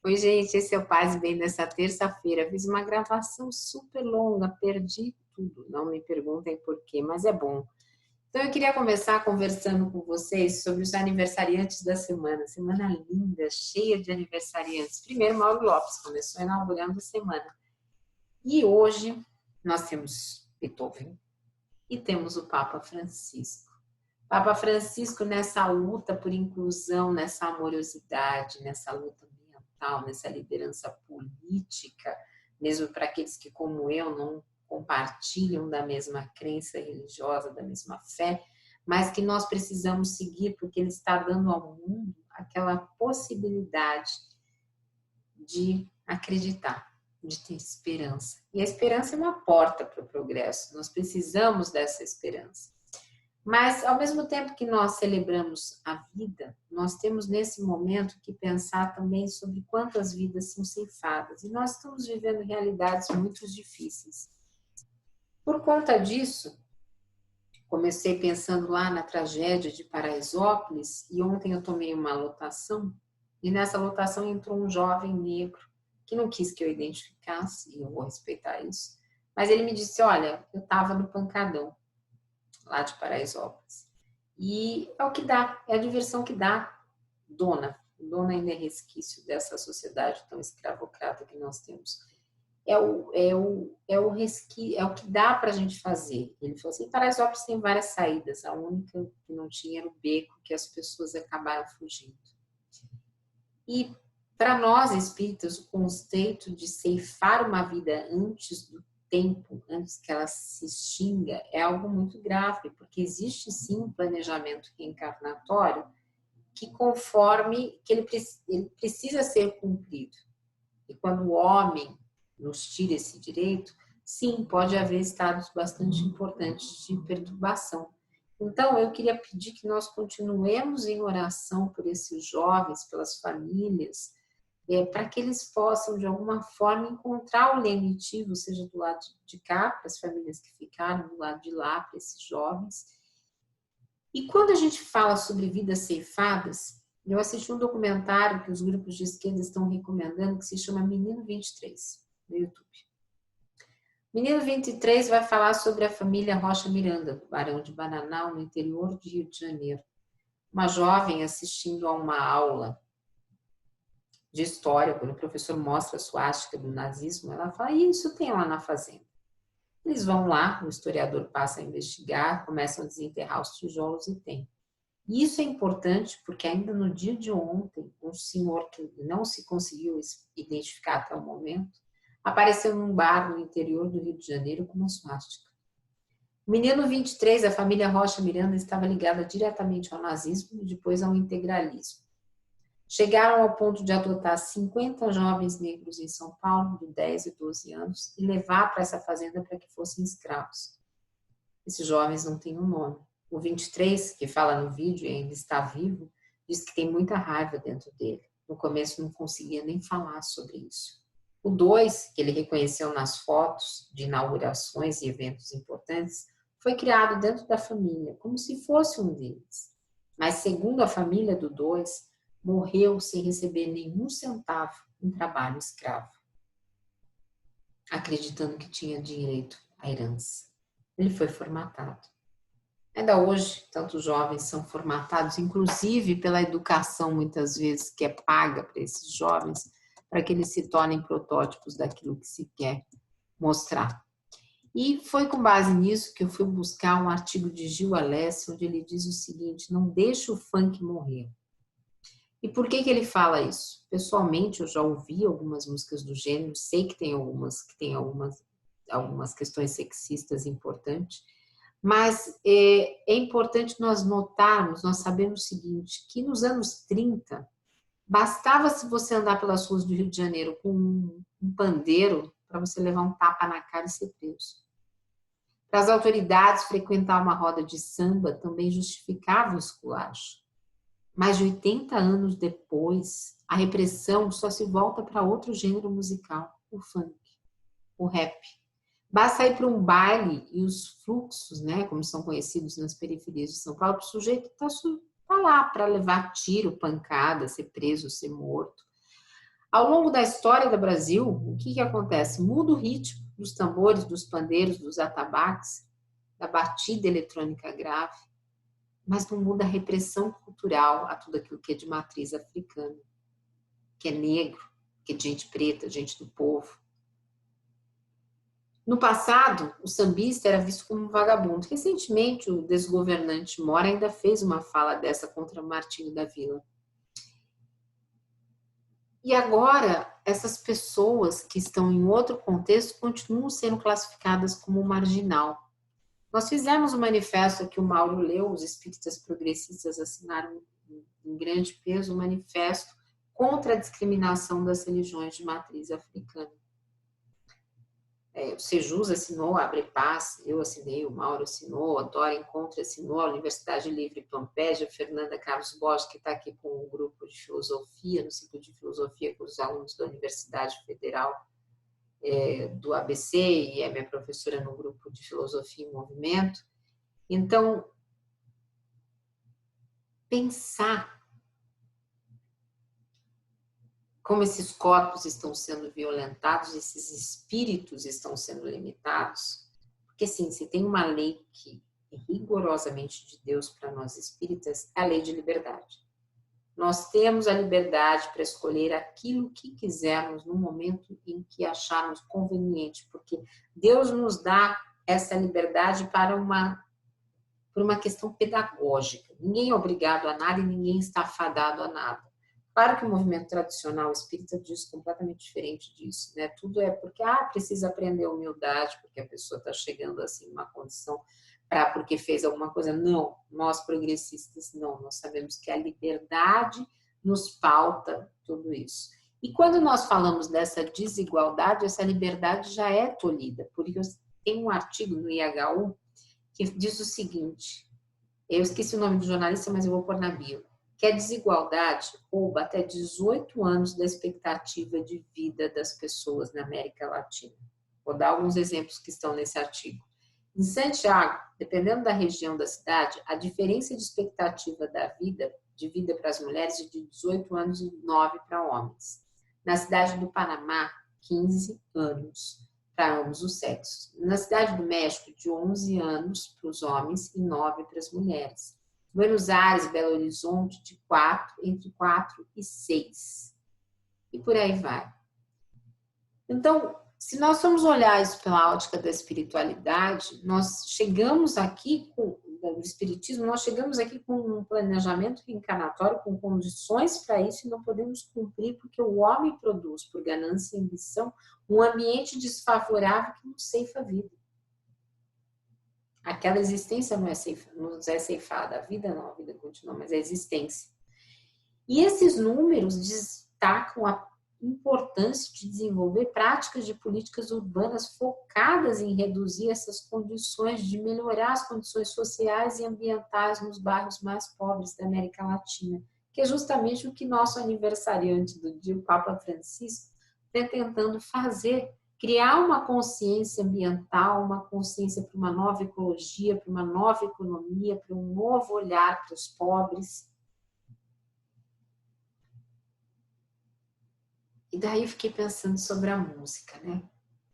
Oi, gente, esse é o Paz e Bem dessa terça-feira. Fiz uma gravação super longa, perdi tudo. Não me perguntem por quê, mas é bom. Então, eu queria começar conversando com vocês sobre os aniversariantes da semana. Semana linda, cheia de aniversariantes. Primeiro, Mauro Lopes começou inaugurando a semana. E hoje nós temos Beethoven e temos o Papa Francisco. Papa Francisco nessa luta por inclusão, nessa amorosidade, nessa luta ambiental, nessa liderança política, mesmo para aqueles que, como eu, não compartilham da mesma crença religiosa, da mesma fé, mas que nós precisamos seguir porque ele está dando ao mundo aquela possibilidade de acreditar, de ter esperança. E a esperança é uma porta para o progresso, nós precisamos dessa esperança. Mas, ao mesmo tempo que nós celebramos a vida, nós temos nesse momento que pensar também sobre quantas vidas são ceifadas. E nós estamos vivendo realidades muito difíceis. Por conta disso, comecei pensando lá na tragédia de Paraisópolis e ontem eu tomei uma lotação e nessa lotação entrou um jovem negro que não quis que eu identificasse, e eu vou respeitar isso, mas ele me disse, olha, eu estava no pancadão lá de Paraisópolis. E é o que dá, é a diversão que dá, dona ainda é resquício dessa sociedade tão escravocrata que nós temos. É o que dá para a gente fazer. Ele falou assim, Paraisópolis tem várias saídas, a única que não tinha era o beco que as pessoas acabaram fugindo. E para nós espíritas, o conceito de ceifar uma vida antes do tempo, antes que ela se extinga, é algo muito grave, porque existe sim um planejamento reencarnatório que conforme que ele precisa ser cumprido. E quando o homem nos tira esse direito, sim, pode haver estados bastante importantes de perturbação. Então, eu queria pedir que nós continuemos em oração por esses jovens, pelas famílias, para que eles possam, de alguma forma, encontrar o lenitivo, seja do lado de cá, para as famílias que ficaram, do lado de lá, para esses jovens. E quando a gente fala sobre vidas ceifadas, eu assisti um documentário que os grupos de esquerda estão recomendando, que se chama Menino 23, no YouTube. Menino 23 vai falar sobre a família Rocha Miranda, do Barão de Bananal, no interior de Rio de Janeiro. Uma jovem assistindo a uma aula de história, quando o professor mostra a suástica do nazismo, ela fala, isso tem lá na fazenda. Eles vão lá, o historiador passa a investigar, começam a desenterrar os tijolos e tem. E isso é importante porque ainda no dia de ontem, um senhor que não se conseguiu identificar até o momento, apareceu num bar no interior do Rio de Janeiro com uma suástica. O menino 23, a família Rocha Miranda, estava ligada diretamente ao nazismo e depois ao integralismo. Chegaram ao ponto de adotar 50 jovens negros em São Paulo, de 10 e 12 anos, e levar para essa fazenda para que fossem escravos. Esses jovens não têm um nome. O 23, que fala no vídeo e ainda está vivo, diz que tem muita raiva dentro dele. No começo não conseguia nem falar sobre isso. O 2, que ele reconheceu nas fotos de inaugurações e eventos importantes, foi criado dentro da família, como se fosse um deles. Mas, segundo a família do 2, morreu sem receber nenhum centavo em trabalho escravo, acreditando que tinha direito à herança. Ele foi formatado. Ainda hoje, tantos jovens são formatados, inclusive pela educação, muitas vezes, que é paga para esses jovens, para que eles se tornem protótipos daquilo que se quer mostrar. E foi com base nisso que eu fui buscar um artigo de Gil Alessi, onde ele diz o seguinte, não deixe o funk morrer. E por que ele fala isso? Pessoalmente, eu já ouvi algumas músicas do gênero, sei que tem algumas questões sexistas importantes, mas é importante nós notarmos, nós sabemos o seguinte, que nos anos 30, bastava se você andar pelas ruas do Rio de Janeiro com um pandeiro para você levar um tapa na cara e ser preso. Para as autoridades, frequentar uma roda de samba também justificava o esculacho. Mais de 80 anos depois, a repressão só se volta para outro gênero musical, o funk, o rap. Basta ir para um baile e os fluxos, né, como são conhecidos nas periferias de São Paulo, o sujeito está lá para levar tiro, pancada, ser preso, ser morto. Ao longo da história do Brasil, o que acontece? Muda o ritmo dos tambores, dos pandeiros, dos atabaques, da batida eletrônica grave, mas não muda a repressão cultural a tudo aquilo que é de matriz africana, que é negro, que é de gente preta, gente do povo. No passado, o sambista era visto como um vagabundo. Recentemente, o desgovernante Mora ainda fez uma fala dessa contra Martinho da Vila. E agora, essas pessoas que estão em outro contexto continuam sendo classificadas como marginal. Nós fizemos um manifesto que o Mauro leu, os espíritas progressistas assinaram em grande peso, um manifesto contra a discriminação das religiões de matriz africana. O Sejus assinou, a Abre Paz, eu assinei, o Mauro assinou, a Dora Encontre assinou, a Universidade Livre Pampédia, a Fernanda Carlos Borges, que está aqui com o grupo de filosofia, no ciclo de filosofia com os alunos da Universidade Federal do ABC, e é minha professora no grupo de filosofia e movimento. Então, pensar como esses corpos estão sendo violentados, esses espíritos estão sendo limitados, porque assim, se tem uma lei que é rigorosamente de Deus para nós espíritas, é a lei de liberdade. Nós temos a liberdade para escolher aquilo que quisermos no momento em que acharmos conveniente, porque Deus nos dá essa liberdade por uma questão pedagógica. Ninguém é obrigado a nada e ninguém está fadado a nada. Claro que o movimento tradicional espírita diz completamente diferente disso, né? Tudo é porque precisa aprender humildade, porque a pessoa está chegando assim numa condição porque fez alguma coisa. Não, nós progressistas não, nós sabemos que a liberdade nos pauta tudo isso. E quando nós falamos dessa desigualdade, essa liberdade já é tolhida, porque tem um artigo no IHU que diz o seguinte, eu esqueci o nome do jornalista, mas eu vou pôr na bio, que a desigualdade rouba até 18 anos da expectativa de vida das pessoas na América Latina. Vou dar alguns exemplos que estão nesse artigo. Em Santiago, dependendo da região da cidade, a diferença de expectativa de vida para as mulheres é de 18 anos e 9 para homens. Na cidade do Panamá, 15 anos para ambos os sexos. Na cidade do México, de 11 anos para os homens e 9 para as mulheres. Buenos Aires, Belo Horizonte, entre 4 e 6. E por aí vai. Então, se nós formos olhar isso pela ótica da espiritualidade, nós chegamos aqui do espiritismo, nós chegamos aqui com um planejamento reencarnatório, com condições para isso e não podemos cumprir porque o homem produz, por ganância e ambição, um ambiente desfavorável que nos ceifa a vida. Aquela existência não é ceifada, a vida não, a vida continua, mas a existência. E esses números destacam a importância de desenvolver práticas de políticas urbanas focadas em reduzir essas condições, de melhorar as condições sociais e ambientais nos bairros mais pobres da América Latina, que é justamente o que nosso aniversariante do dia, o Papa Francisco, está tentando fazer, criar uma consciência ambiental, uma consciência para uma nova ecologia, para uma nova economia, para um novo olhar para os pobres. E daí eu fiquei pensando sobre a música, né?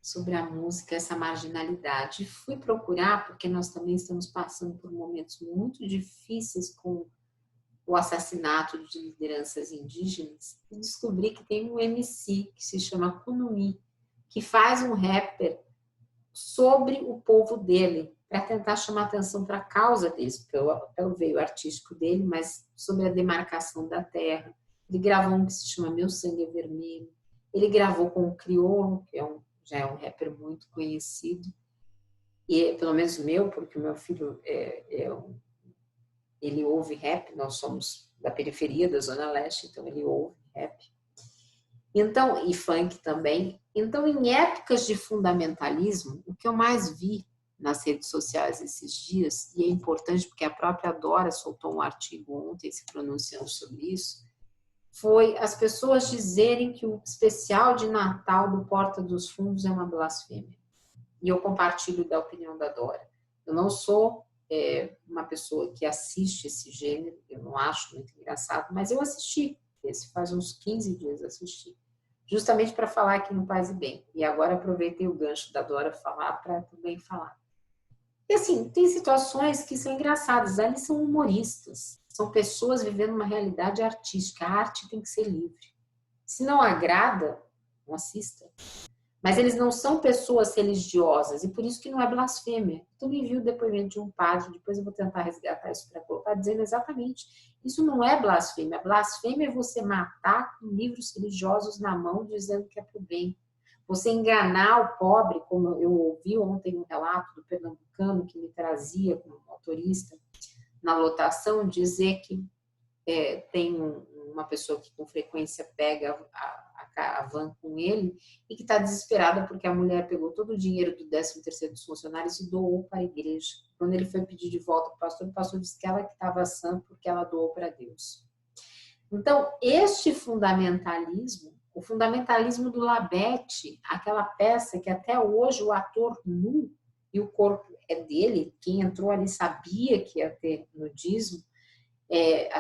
Sobre a música, essa marginalidade. E fui procurar, porque nós também estamos passando por momentos muito difíceis com o assassinato de lideranças indígenas, e descobri que tem um MC que se chama Kunumi, que faz um rapper sobre o povo dele, para tentar chamar atenção para a causa deles, pelo veio artístico dele, mas sobre a demarcação da terra. Ele gravou um que se chama Meu Sangue é Vermelho. Ele gravou com o Criolo, que já é um rapper muito conhecido, e pelo menos meu, porque o meu filho ele ouve rap, nós somos da periferia da Zona Leste, então ele ouve rap. Então, e funk também. Então, em épocas de fundamentalismo, o que eu mais vi nas redes sociais esses dias, e é importante porque a própria Dora soltou um artigo ontem se pronunciando sobre isso, foi as pessoas dizerem que o especial de Natal do Porta dos Fundos é uma blasfêmia. E eu compartilho da opinião da Dora. Eu não sou uma pessoa que assiste esse gênero, eu não acho muito engraçado, mas eu assisti. Esse faz uns 15 dias assisti. justamente para falar aqui no Paz e Bem. E agora aproveitei o gancho da Dora falar para também falar. E assim, tem situações que são engraçadas, eles são humoristas, são pessoas vivendo uma realidade artística, a arte tem que ser livre. Se não agrada, não assista. Mas eles não são pessoas religiosas, e por isso que não é blasfêmia. Tu me viu o depoimento de um padre, depois eu vou tentar resgatar isso para colocar, dizendo exatamente, isso não é blasfêmia. Blasfêmia é você matar com livros religiosos na mão, dizendo que é pro bem. Você enganar o pobre, como eu ouvi ontem um relato do pernambucano que me trazia como motorista na lotação, dizer que tem uma pessoa que com frequência pega a van com ele e que está desesperada porque a mulher pegou todo o dinheiro do 13º dos funcionários e doou para a igreja. Quando ele foi pedir de volta para o pastor disse que ela que estava sã porque ela doou para Deus. Então, este fundamentalismo, o fundamentalismo do Labete, aquela peça que até hoje o ator nu e o corpo é dele, quem entrou ali sabia que ia ter nudismo,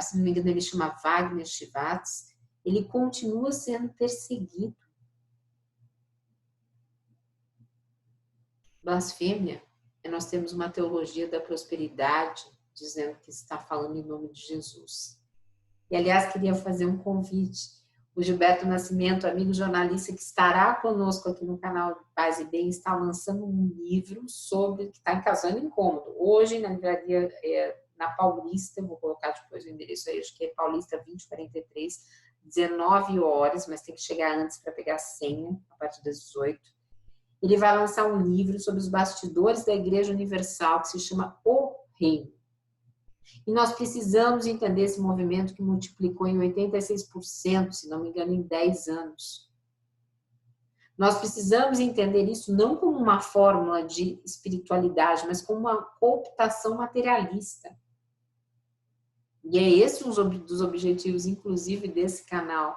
se não me engano ele chama Wagner Chivatz, ele continua sendo perseguido. Blasfêmia. Nós temos uma teologia da prosperidade dizendo que está falando em nome de Jesus. E, aliás, queria fazer um convite. O Gilberto Nascimento, amigo jornalista que estará conosco aqui no canal Paz e Bem, está lançando um livro sobre que está em Causando Incômodo. Hoje, na livraria na Paulista, vou colocar depois o endereço aí, acho que é Paulista 2043, 19 horas, mas tem que chegar antes para pegar a senha, a partir das 18. Ele vai lançar um livro sobre os bastidores da Igreja Universal, que se chama O Reino. E nós precisamos entender esse movimento que multiplicou em 86%, se não me engano, em 10 anos. Nós precisamos entender isso não como uma fórmula de espiritualidade, mas como uma cooptação materialista. E é esse um dos objetivos, inclusive, desse canal.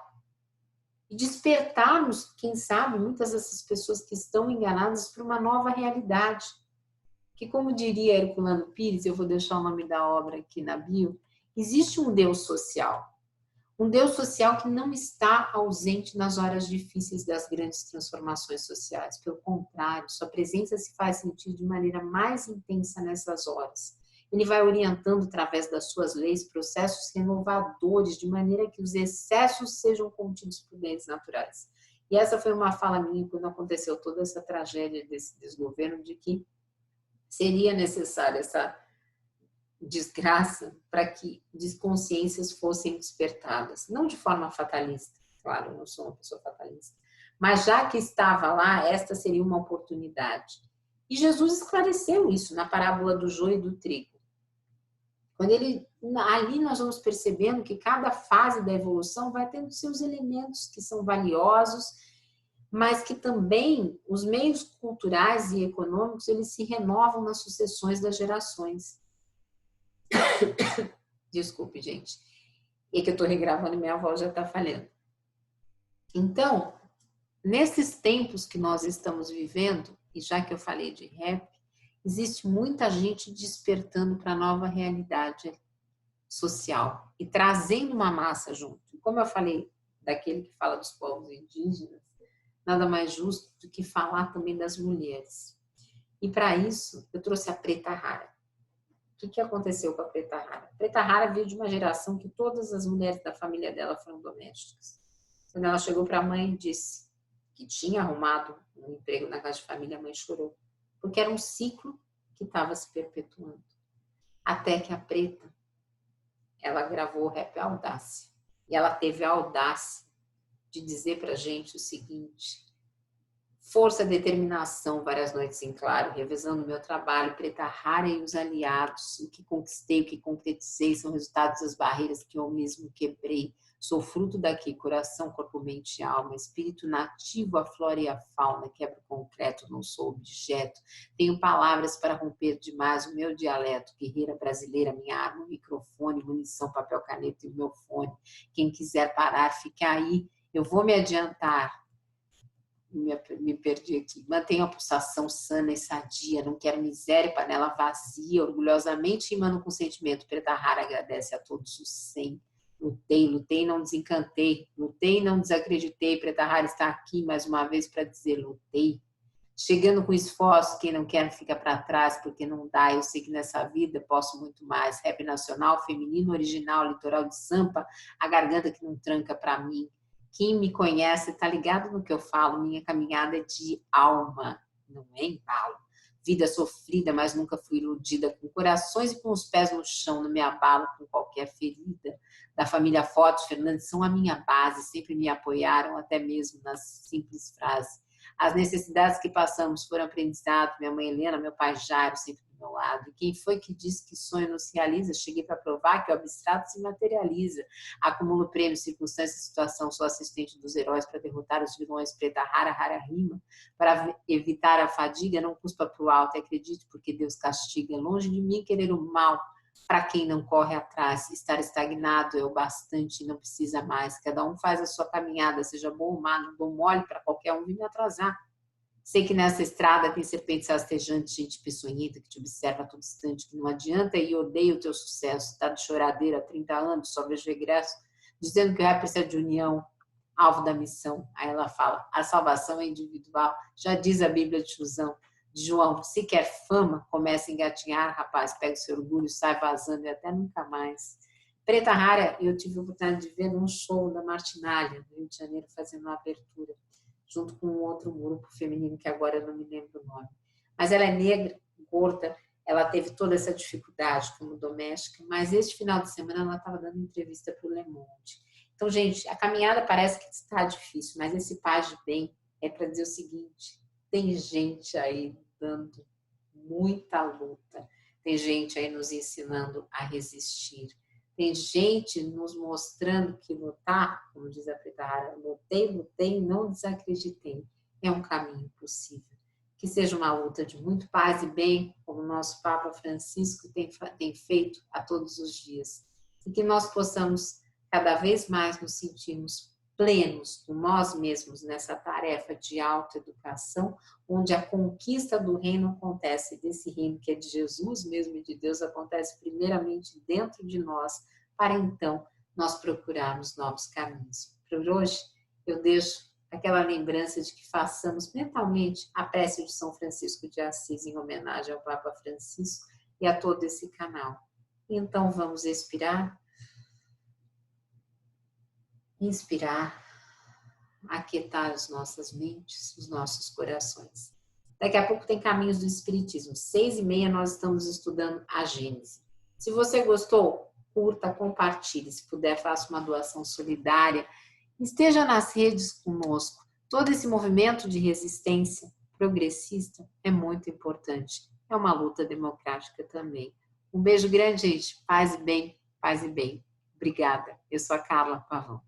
E despertarmos, quem sabe, muitas dessas pessoas que estão enganadas para uma nova realidade. Que, como diria Herculano Pires, eu vou deixar o nome da obra aqui na bio, existe um Deus social. Um Deus social que não está ausente nas horas difíceis das grandes transformações sociais. Pelo contrário, sua presença se faz sentir de maneira mais intensa nessas horas. Ele vai orientando, através das suas leis, processos renovadores, de maneira que os excessos sejam contidos por leis naturais. E essa foi uma fala minha quando aconteceu toda essa tragédia desse desgoverno, de que seria necessária essa desgraça para que desconsciências fossem despertadas. Não de forma fatalista, claro, eu não sou uma pessoa fatalista, mas já que estava lá, esta seria uma oportunidade. E Jesus esclareceu isso na parábola do joio e do trigo. Quando ali nós vamos percebendo que cada fase da evolução vai tendo seus elementos que são valiosos, mas que também os meios culturais e econômicos, eles se renovam nas sucessões das gerações. Desculpe, gente. É que eu estou regravando e minha voz já está falhando. Então, nesses tempos que nós estamos vivendo, e já que eu falei de rap, existe muita gente despertando para a nova realidade social e trazendo uma massa junto. Como eu falei daquele que fala dos povos indígenas, nada mais justo do que falar também das mulheres. E para isso, eu trouxe a Preta Rara. O que aconteceu com a Preta Rara? A Preta Rara veio de uma geração que todas as mulheres da família dela foram domésticas. Quando ela chegou para a mãe e disse que tinha arrumado um emprego na casa de família, a mãe chorou. Porque era um ciclo que estava se perpetuando. Até que a Preta, ela gravou o rap Audácia. E ela teve a audácia de dizer pra gente o seguinte: força, determinação, várias noites em claro, revezando o meu trabalho, Preta Rara e os aliados, o que conquistei, o que concretizei, são resultados das barreiras que eu mesmo quebrei. Sou fruto daqui, coração, corpo, mente e alma, espírito nativo, a flora e a fauna, quebro o concreto, não sou objeto. Tenho palavras para romper demais o meu dialeto, guerreira brasileira, minha arma, microfone, munição, papel, caneta e o meu fone. Quem quiser parar, fica aí, eu vou me adiantar. Me perdi aqui. Mantenho a pulsação sana e sadia, não quero miséria, panela vazia, orgulhosamente rimando com sentimento. Preta Rara agradece a todos os 100. lutei, lutei, não desencantei, lutei, não desacreditei. Preta Rara está aqui mais uma vez para dizer lutei. Chegando com esforço, quem não quer fica para trás, porque não dá. Eu sei que nessa vida posso muito mais. Rap nacional, feminino, original, litoral de Sampa, a garganta que não tranca para mim. Quem me conhece tá ligado no que eu falo. Minha caminhada é de alma, não é embalo. Vida sofrida, mas nunca fui iludida. Com corações e com os pés no chão, não me abalo com qualquer ferida. Da família Fotos, Fernandes são a minha base, sempre me apoiaram, até mesmo nas simples frases. As necessidades que passamos foram aprendizado. Minha mãe Helena, meu pai Jairo, sempre do meu lado. E quem foi que disse que sonho não se realiza? Cheguei para provar que o abstrato se materializa. Acumulo prêmios, circunstância e situação. Sou assistente dos heróis para derrotar os vilões. Preta Rara, rara rima. Para evitar a fadiga, não cuspa para o alto. Acredite, porque Deus castiga. Longe de mim querer o mal. Para quem não corre atrás, estar estagnado é o bastante e não precisa mais. Cada um faz a sua caminhada, seja bom ou má, não dou mole para qualquer um vir me atrasar. Sei que nessa estrada tem serpentes rastejantes, gente peçonhenta que te observa a todo instante, que não adianta e odeia o teu sucesso. Tá de choradeira há 30 anos, só vejo regresso, dizendo que o rap precisa de união, alvo da missão. Aí ela fala, a salvação é individual, já diz a Bíblia de João, se quer fama, começa a engatinhar, rapaz, pega o seu orgulho, sai vazando e até nunca mais. Preta Rara, eu tive a oportunidade de ver num show da Martinalha, no Rio de Janeiro, fazendo uma abertura, junto com um outro grupo feminino, que agora eu não me lembro o nome. Mas ela é negra, gorda, ela teve toda essa dificuldade como doméstica, mas este final de semana ela estava dando entrevista para o Le Monde. Então, gente, a caminhada parece que está difícil, mas esse Paz de Bem é para dizer o seguinte, tem gente aí dando muita luta, tem gente aí nos ensinando a resistir, tem gente nos mostrando que lutar, como diz a Preta Rara, lutei, não desacreditei, é um caminho possível. Que seja uma luta de muito paz e bem, como o nosso Papa Francisco tem feito a todos os dias, e que nós possamos cada vez mais nos sentirmos plenos com nós mesmos nessa tarefa de autoeducação, onde a conquista do reino acontece, desse reino que é de Jesus mesmo e de Deus, acontece primeiramente dentro de nós, para então nós procurarmos novos caminhos. Por hoje, eu deixo aquela lembrança de que façamos mentalmente a prece de São Francisco de Assis em homenagem ao Papa Francisco e a todo esse canal. Então vamos expirar. Inspirar, aquietar as nossas mentes, os nossos corações. Daqui a pouco tem Caminhos do Espiritismo. 6h30 nós estamos estudando a Gênese. Se você gostou, curta, compartilhe. Se puder, faça uma doação solidária. Esteja nas redes conosco. Todo esse movimento de resistência progressista é muito importante. É uma luta democrática também. Um beijo grande, gente. Paz e bem, paz e bem. Obrigada. Eu sou a Carla Pavão.